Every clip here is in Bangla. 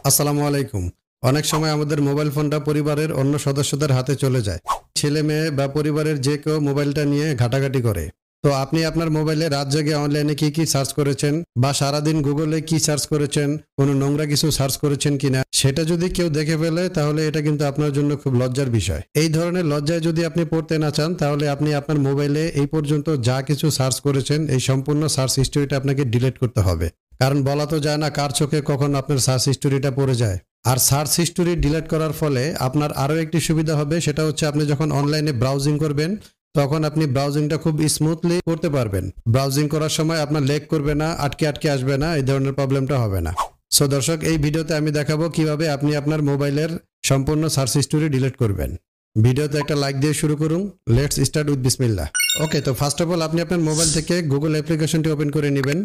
আসসালামু আলাইকুম। অনেক সময় আমাদের মোবাইল ফোনটা পরিবারের অন্য সদস্যদের হাতে চলে যায়। ছেলে মেয়ে বা পরিবারের যে কেউ মোবাইলটা নিয়ে ঘাটাঘাটি করে। তো আপনি আপনার মোবাইলে রাত জেগে অনলাইনে কি সার্চ করেছেন বা সারাদিন গুগলে কি সার্চ করেছেন, কোনো নোংরা কিছু সার্চ করেছেন কিনা, সেটা যদি কেউ দেখে ফেলে তাহলে এটা কিন্তু আপনার জন্য খুব লজ্জার বিষয়। এই ধরনের লজ্জায় যদি আপনি পড়তে না চান তাহলে আপনি আপনার মোবাইলে এই পর্যন্ত যা কিছু সার্চ করেছেন এই সম্পূর্ণ সার্চ হিস্ট্রিটা আপনাকে ডিলিট করতে হবে। কারণ বলা তো যায় না কার চোখে কখন আপনার সার্চ হিস্টোরিটা পড়ে যায়। আর সার্চ হিস্টোরি ডিলিট করার ফলে আপনার আরও একটি সুবিধা হবে, সেটা হচ্ছে আপনি যখন অনলাইনে ব্রাউজিং করবেন তখন আপনি ব্রাউজিংটা খুব স্মুথলি করতে পারবেন। ব্রাউজিং করার সময় আপনার লেগ করবে না, আটকে আটকে আসবে না, এই ধরনের প্রবলেমটা হবে না। সো দর্শক, এই ভিডিওতে আমি দেখাবো কিভাবে আপনি আপনার মোবাইলের সম্পূর্ণ সার্চ হিস্টোরি ডিলিট করবেন। ভিডিওতে একটা লাইক দিয়ে শুরু করুন। লেটস স্টার্ট উইথ বিসমিল্লাহ। ওকে, তো ফার্স্ট অফ অল আপনি আপনার মোবাইল থেকে গুগল অ্যাপ্লিকেশনটি ওপেন করে নেবেন।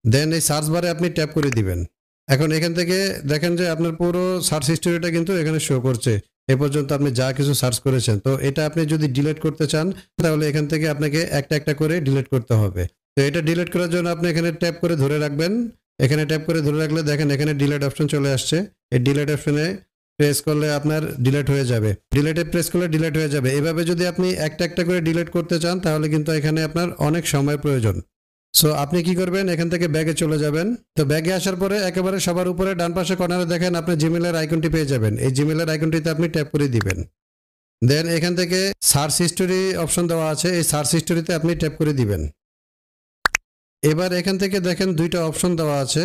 দেন এই সার্চ বারে আপনি ট্যাপ করে দিবেন। এখন এখান থেকে দেখেন যে আপনার পুরো সার্চ হিস্টোরিটা কিন্তু এখানে শো করছে। এ পর্যন্ত আপনি যা কিছু সার্চ করেছেন, তো এটা আপনি যদি ডিলিট করতে চান তাহলে এখান থেকে আপনাকে একটা একটা করে ডিলিট করতে হবে। তো এটা ডিলিট করার জন্য আপনি এখানে ট্যাপ করে ধরে রাখবেন। এখানে ট্যাপ করে ধরে রাখলে দেখেন এখানে ডিলিট অপশন চলে আসছে। এই ডিলিট অপশনে প্রেস করলে আপনার ডিলিট হয়ে যাবে। ডিলিটে প্রেস করলে ডিলিট হয়ে যাবে। এভাবে যদি আপনি একটা একটা করে ডিলিট করতে চান তাহলে কিন্তু এখানে আপনার অনেক সময় প্রয়োজন। সো আপনি কি করবেন, এখান থেকে ব্যাগে চলে যাবেন। তো ব্যাগে আসার পরে একেবারে সবার উপরে ডান পাশে কর্নারে দেখেন আপনি জিমেলের আইকনটি পেয়ে যাবেন। এই জিমেলের আইকনটিতে আপনি ট্যাপ করে দিবেন। দেন এখান থেকে সার্চ হিস্টোরি অপশন দেওয়া আছে, এই সার্চ হিস্টোরিতে আপনি ট্যাপ করে দিবেন। এবার এখান থেকে দেখেন দুইটা অপশন দেওয়া আছে।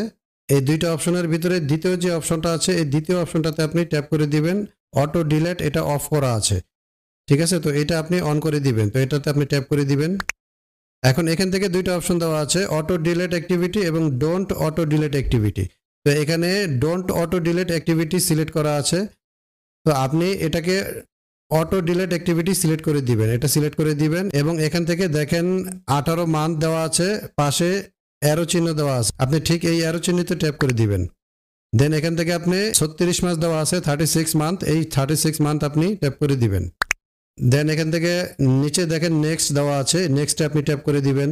এই দুইটা অপশনের ভিতরে দ্বিতীয় যে অপশনটা আছে এই দ্বিতীয় অপশনটাতে আপনি ট্যাপ করে দিবেন। অটো ডিলিট এটা অফ করা আছে, ঠিক আছে? তো এটা আপনি অন করে দিবেন। তো এটাতে আপনি ট্যাপ করে দিবেন। এখন এখান থেকে দুইটা অপশন দেওয়া আছে, অটো ডিলিট অ্যাক্টিভিটি এবং ডোন্ট অটো ডিলিট অ্যাক্টিভিটি। তো এখানে don't auto delete activity select করা আছে। তো আপনি এটাকে অটো ডিলিট অ্যাক্টিভিটি সিলেক্ট করে দিবেন। এটা সিলেক্ট করে দিবেন এবং এখান থেকে দেখেন 18 মান্থ দেওয়া আছে, পাশে অ্যারো চিহ্ন দেওয়া আছে, আপনি ঠিক এই অ্যারো চিহ্নিতে ট্যাপ করে দিবেন। দেন এখান থেকে আপনি 36 মাস দেওয়া আছে, 36 মান্থ, এই 36 মান্থ আপনি ট্যাপ করে দিবেন। দেন এখান থেকে নিচে দেখেন নেক্সট দেওয়া আছে, নেক্সটে আপনি ট্যাপ করে দিবেন।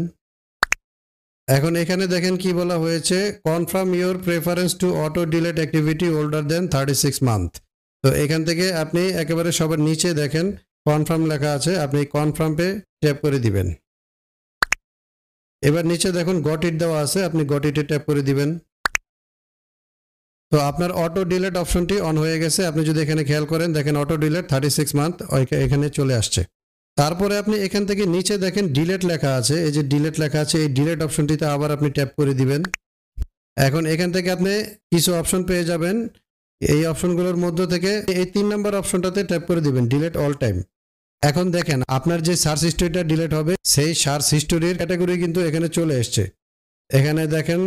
এখন এখানে দেখেন কি বলা হয়েছে, confirm your preference to auto delete activity older than 36 month. তো এখান থেকে আপনি একেবারে সবার নিচে দেখেন কনফার্ম লেখা আছে, আপনি কনফার্মে ট্যাপ করে দিবেন। এবার নিচে দেখুন গট ইট দেওয়া আছে, আপনি গট ইটে ট্যাপ করে দিবেন। তো আপনার অটো ডিলিট অপশনটি অন হয়ে গেছে। আপনি যদি এখানে খেয়াল করেন দেখেন অটো ডিলিট 36 মান্থ এখানে চলে আসছে। তারপরে আপনি এখান থেকে নিচে দেখেন ডিলিট লেখা আছে, এই যে ডিলিট লেখা আছে এই ডিলিট অপশনটিতে আবার আপনি ট্যাপ করে দিবেন। এখন এখান থেকে আপনি কিছু অপশন পেয়ে যাবেন। এই অপশনগুলোর মধ্য থেকে এই 3 নম্বর অপশনটাতে ট্যাপ করে দিবেন, ডিলিট অল টাইম। এখন দেখেন আপনার যে সার্চ হিস্টোরিটা ডিলিট হবে সেই সার্চ হিস্টোরির ক্যাটাগরি কিন্তু এখানে চলে এসছে। এখানে দেখেন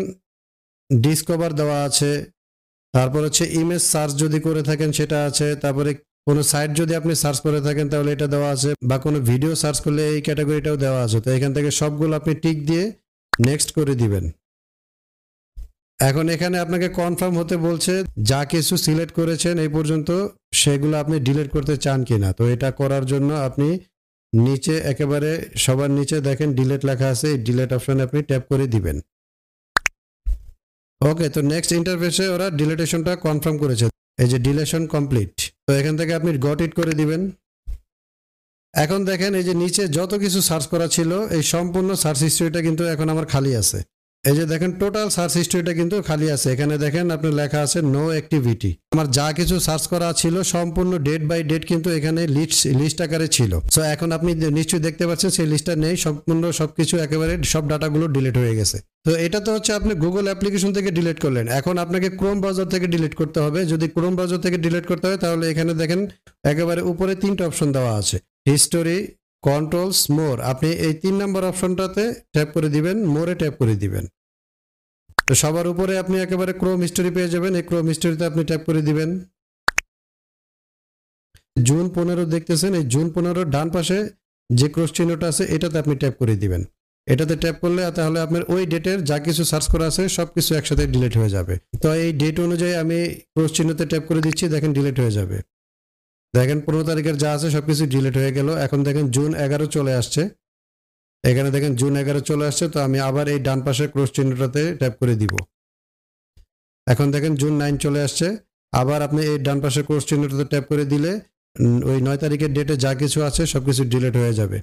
ডিসকভার দেওয়া আছে, তারপর হচ্ছে ইমেজ সার্চ যদি করে থাকেন সেটা আছে, তারপরে কোনো সাইট যদি আপনি সার্চ করে থাকেন তাহলে এটা দেওয়া আছে, বা কোনো ভিডিও সার্চ করলে এই ক্যাটাগরিটাও দেওয়া আছে। তো এখান থেকে সবগুলো আপনি টিক দিয়ে নেক্সট করে দিবেন। এখন এখানে আপনাকে কনফার্ম হতে বলছে যা কিছু সিলেক্ট করেছেন এই পর্যন্ত সেগুলো আপনি ডিলিট করতে চান কিনা। তো এটা করার জন্য আপনি নিচে একেবারে সবার নিচে দেখেন ডিলিট লেখা আছে, এই ডিলিট অপশনে আপনি ট্যাপ করে দিবেন। ওকে, তো নেক্সট ইন্টারফেসে ওরা ডিলিটেশনটা কনফার্ম করেছে, এই যে ডিলিশন কমপ্লিট। তো এখান থেকে আপনি গট ইট করে দিবেন। এখন দেখেন এই যে নিচে যত কিছু সার্চ করা ছিল এই সম্পূর্ণ সার্চ হিস্ট্রিটা কিন্তু এখন আমার খালি আছে। এই যে দেখেন টোটাল সার্চ হিস্ট্রিটা কিন্তু খালি আছে। এখানে দেখেন আপনার লেখা আছে নো অ্যাক্টিভিটি। আমার যা কিছু সার্চ করা ছিল সম্পূর্ণ ডেট বাই ডেট কিন্তু এখানে লিস্ট আকারে ছিল। সো এখন আপনি নিশ্চয়ই দেখতে পাচ্ছেন সেই লিস্টটা নেই, সম্পূর্ণ সবকিছু একেবারে সব ডাটাগুলো ডিলিট হয়ে গেছে। তো এটা তো হচ্ছে আপনি গুগল অ্যাপ্লিকেশন থেকে ডিলিট করলেন। এখন আপনাকে ক্রোম ব্রাউজার থেকে ডিলিট করতে হবে। যদি ক্রোম ব্রাউজার থেকে ডিলিট করতে হয় তাহলে এখানে দেখেন একেবারে উপরে 3টা অপশন দেওয়া আছে, হিস্টোরি, কন্ট্রোলস, মোর। আপনি এই 3 নম্বর অপশনটাতে ট্যাপ করে দিবেন, মোরে ট্যাপ করে দিবেন। তো সবার উপরে আপনি একেবারে ক্রোম হিস্টোরি পেয়ে যাবেন, এই ক্রোম হিস্টোরিতে আপনি ট্যাপ করে দিবেন। জুন 15 দেখতেছেন, এই জুন 15 ডান পাশে যে ক্রস চিহ্নটা আছে এটাতে আপনি ট্যাপ করে দিবেন। এটাতে ট্যাপ করলে তাহলে আপনার ওই ডেটের যা কিছু সার্চ করা আছে সবকিছু একসাথে ডিলিট হয়ে যাবে। তো এই ডেট অনুযায়ী আমি ক্রস চিহ্নতে ট্যাপ করে দিচ্ছি, দেখেন ডিলিট হয়ে যাবে। দেখেন 15 তারিখের যা আছে সবকিছু ডিলিট হয়ে গেল। এখন দেখেন জুন 11 চলে আসছে, এখানে দেখেন জুন 11 চলে আসছে। তো আমি আবার এই ডান পাশে ক্রস চিহ্নটাতে ট্যাপ করে দিব। এখন দেখেন জুন 9 চলে আসছে। আবার আপনি এই ডান পাশের ক্রস চিহ্নটাতে ট্যাপ করে দিলে ওই 9 তারিখের ডেটে যা কিছু আছে সবকিছু ডিলিট হয়ে যাবে।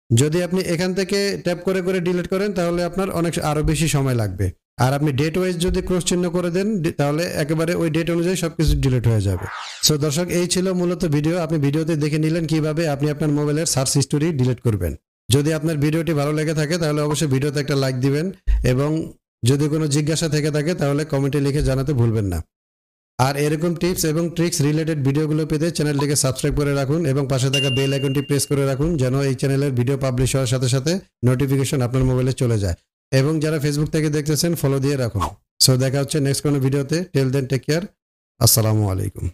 যদি আপনি এখান থেকে ট্যাপ করে করে ডিলিট করেন তাহলে আপনার অনেক আরো বেশি সময় লাগবে। আর আপনি ডেট ওয়াইজ যদি ক্রস চিহ্ন করে দেন তাহলে একেবারে ওই ডেট অনুযায়ী সবকিছু ডিলিট হয়ে যাবে। সো দর্শক, এই ছিল মূলত ভিডিও। আপনি ভিডিওতে দেখে নিলেন কিভাবে আপনি আপনার মোবাইলের সার্চ হিস্টোরি ডিলিট করবেন। যদি আপনার ভিডিওটি ভালো লেগে থাকে তাহলে অবশ্যই ভিডিওতে একটা লাইক দিবেন এবং যদি কোনো জিজ্ঞাসা থেকে থাকে তাহলে কমেন্টে লিখে জানাতে ভুলবেন না। আর এরকম টিপস এবং ট্রিক্স রিলেটেড ভিডিওগুলো পেতে চ্যানেলটিকে সাবস্ক্রাইব করে রাখুন এবং পাশে থাকা বেল আইকনটি প্রেস করে রাখুন যেন এই চ্যানেলের ভিডিও পাবলিশ হওয়ার সাথে সাথে নোটিফিকেশন আপনার মোবাইলে চলে যায়। এবং যারা ফেসবুক থেকে দেখতেছেন ফলো দিয়ে রাখুন। সো দেখা হচ্ছে নেক্সট কোনো ভিডিওতে। Till then take care. আসসালামু আলাইকুম।